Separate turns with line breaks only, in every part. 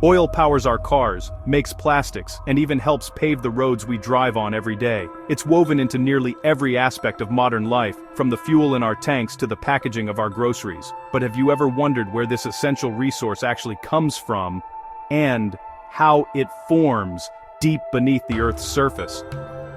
Oil powers our cars, makes plastics, and even helps pave the roads we drive on every day. It's woven into nearly every aspect of modern life, from the fuel in our tanks to the packaging of our groceries. But have you ever wondered where this essential resource actually comes from, and how it forms deep beneath the Earth's surface?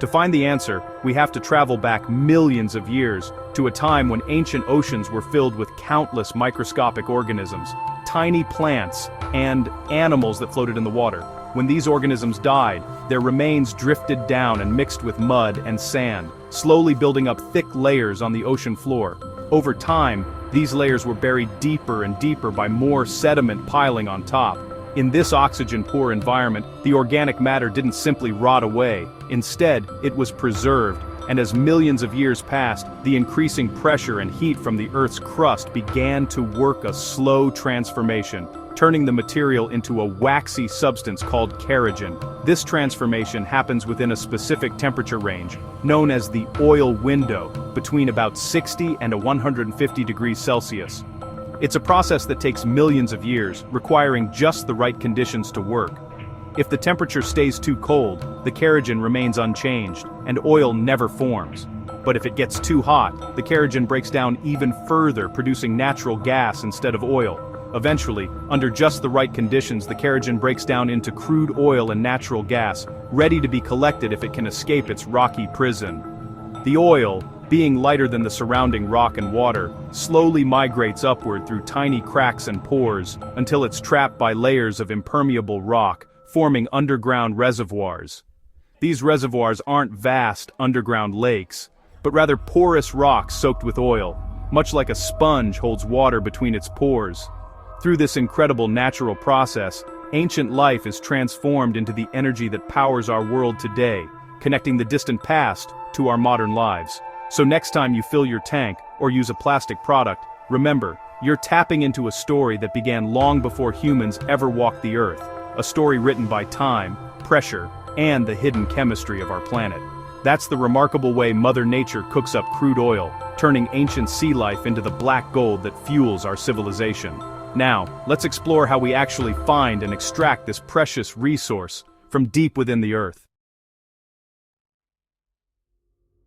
To find the answer, we have to travel back millions of years, to a time when ancient oceans were filled with countless microscopic organisms, tiny plants, and animals that floated in the water. When these organisms died, their remains drifted down and mixed with mud and sand, slowly building up thick layers on the ocean floor. Over time, these layers were buried deeper and deeper by more sediment piling on top. In this oxygen-poor environment, the organic matter didn't simply rot away. Instead, it was preserved, and as millions of years passed, the increasing pressure and heat from the Earth's crust began to work a slow transformation, turning the material into a waxy substance called kerogen. This transformation happens within a specific temperature range, known as the oil window, between about 60 and 150 degrees Celsius. It's a process that takes millions of years, requiring just the right conditions to work. If the temperature stays too cold, the kerogen remains unchanged, and oil never forms. But if it gets too hot, the kerogen breaks down even further, producing natural gas instead of oil. Eventually, under just the right conditions, the kerogen breaks down into crude oil and natural gas, ready to be collected if it can escape its rocky prison. The oil, being lighter than the surrounding rock and water, slowly migrates upward through tiny cracks and pores, until it's trapped by layers of impermeable rock, forming underground reservoirs. These reservoirs aren't vast underground lakes, but rather porous rocks soaked with oil, much like a sponge holds water between its pores. Through this incredible natural process, ancient life is transformed into the energy that powers our world today, connecting the distant past to our modern lives. So next time you fill your tank or use a plastic product, remember, you're tapping into a story that began long before humans ever walked the Earth, a story written by time, pressure, and the hidden chemistry of our planet. That's the remarkable way Mother Nature cooks up crude oil, turning ancient sea life into the black gold that fuels our civilization. Now, let's explore how we actually find and extract this precious resource from deep within the Earth.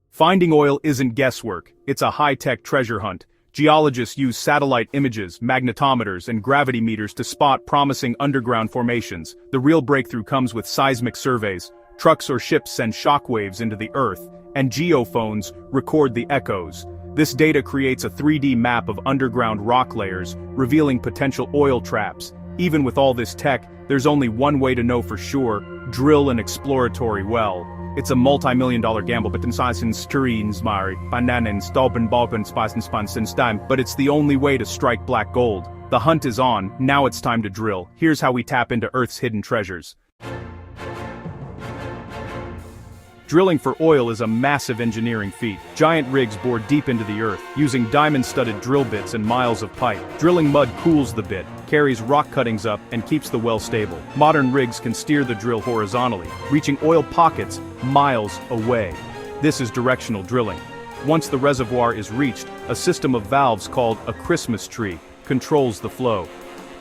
Finding oil isn't guesswork, it's a high-tech treasure hunt. Geologists use satellite images, magnetometers, and gravity meters to spot promising underground formations. The real breakthrough comes with seismic surveys. Trucks or ships send shockwaves into the Earth, and geophones record the echoes. This data creates a 3D map of underground rock layers, revealing potential oil traps. Even with all this tech, there's only one way to know for sure: drill an exploratory well. It's a multi-million-dollar gamble, but it's the only way to strike black gold. The hunt is on, now it's time to drill. Here's how we tap into Earth's hidden treasures. Drilling for oil is a massive engineering feat. Giant rigs bore deep into the earth, using diamond-studded drill bits and miles of pipe. Drilling mud cools the bit, carries rock cuttings up, and keeps the well stable. Modern rigs can steer the drill horizontally, reaching oil pockets miles away. This is directional drilling. Once the reservoir is reached, a system of valves called a Christmas tree controls the flow.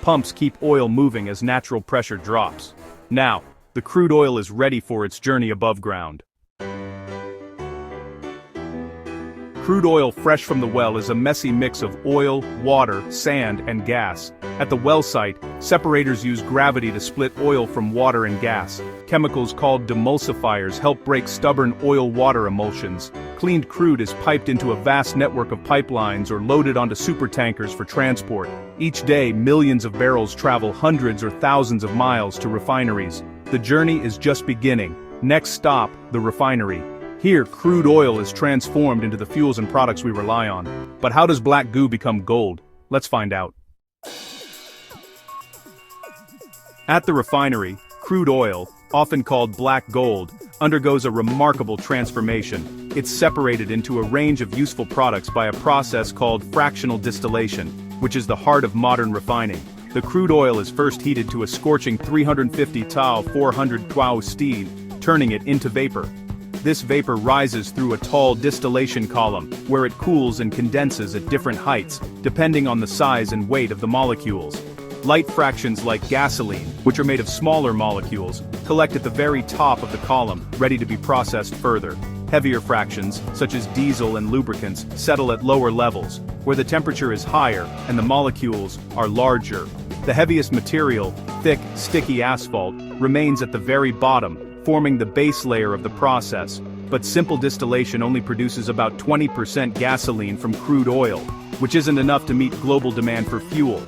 Pumps keep oil moving as natural pressure drops. Now, the crude oil is ready for its journey above ground. Crude oil fresh from the well is a messy mix of oil, water, sand, and gas. At the well site, separators use gravity to split oil from water and gas. Chemicals called demulsifiers help break stubborn oil-water emulsions. Cleaned crude is piped into a vast network of pipelines or loaded onto supertankers for transport. Each day, millions of barrels travel hundreds or thousands of miles to refineries. The journey is just beginning. Next stop, the refinery. Here, crude oil is transformed into the fuels and products we rely on. But how does black goo become gold? Let's find out. At the refinery, crude oil, often called black gold, undergoes a remarkable transformation. It's separated into a range of useful products by a process called fractional distillation, which is the heart of modern refining. The crude oil is first heated to a scorching 350 Tau 400 Tau steam, turning it into vapor. This vapor rises through a tall distillation column, where it cools and condenses at different heights, depending on the size and weight of the molecules. Light fractions like gasoline, which are made of smaller molecules, collect at the very top of the column, ready to be processed further. Heavier fractions, such as diesel and lubricants, settle at lower levels, where the temperature is higher and the molecules are larger. The heaviest material, thick, sticky asphalt, remains at the very bottom, forming the base layer of the process. But simple distillation only produces about 20% gasoline from crude oil, which isn't enough to meet global demand for fuel.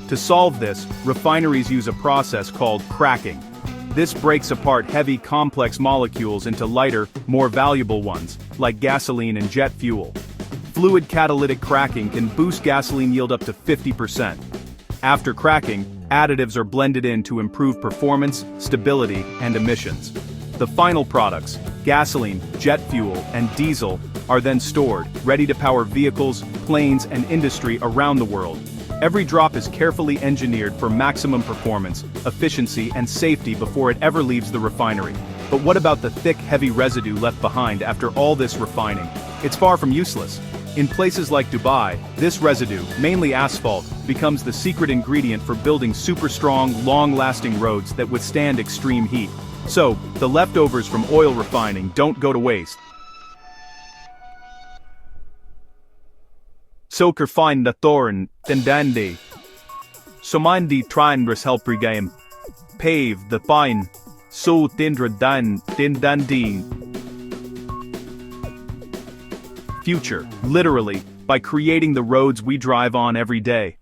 To solve this, refineries use a process called cracking. This breaks apart heavy, complex molecules into lighter, more valuable ones, like gasoline and jet fuel. Fluid catalytic cracking can boost gasoline yield up to 50%. After cracking, additives are blended in to improve performance, stability, and emissions. The final products, gasoline, jet fuel, and diesel, are then stored, ready to power vehicles, planes, and industry around the world. Every drop is carefully engineered for maximum performance, efficiency, and safety before it ever leaves the refinery. But what about the thick, heavy residue left behind after all this refining? It's far from useless. In places like Dubai, this residue, mainly asphalt, becomes the secret ingredient for building super-strong, long-lasting roads that withstand extreme heat. So, the leftovers from oil refining don't go to waste. Soker fine the thorn, tendandi. Somandi trindras help regame. Pave the fine. So tindra dan, tindandi. Future, literally, by creating the roads we drive on every day.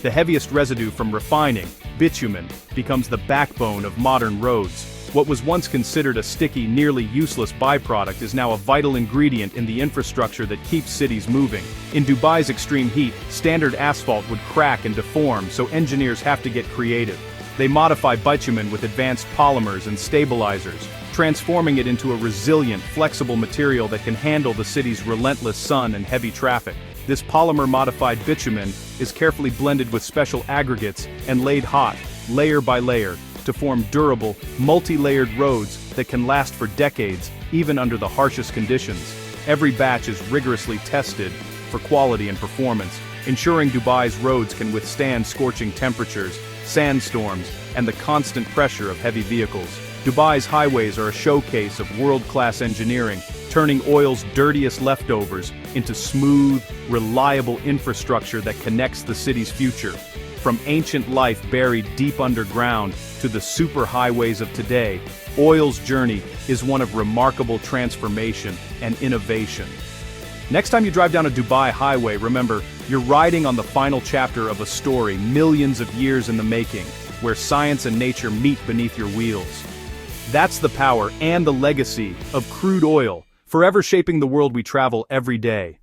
The heaviest residue from refining, bitumen, becomes the backbone of modern roads. What was once considered a sticky, nearly useless byproduct is now a vital ingredient in the infrastructure that keeps cities moving. In Dubai's extreme heat, standard asphalt would crack and deform, so engineers have to get creative. They modify bitumen with advanced polymers and stabilizers, transforming it into a resilient, flexible material that can handle the city's relentless sun and heavy traffic. This polymer-modified bitumen is carefully blended with special aggregates and laid hot, layer by layer, to form durable, multi-layered roads that can last for decades, even under the harshest conditions. Every batch is rigorously tested for quality and performance, ensuring Dubai's roads can withstand scorching temperatures, sandstorms, and the constant pressure of heavy vehicles. Dubai's highways are a showcase of world-class engineering, turning oil's dirtiest leftovers into smooth, reliable infrastructure that connects the city's future. From ancient life buried deep underground to the superhighways of today, oil's journey is one of remarkable transformation and innovation. Next time you drive down a Dubai highway, remember, you're riding on the final chapter of a story millions of years in the making, where science and nature meet beneath your wheels. That's the power and the legacy of crude oil, forever shaping the world we travel every day.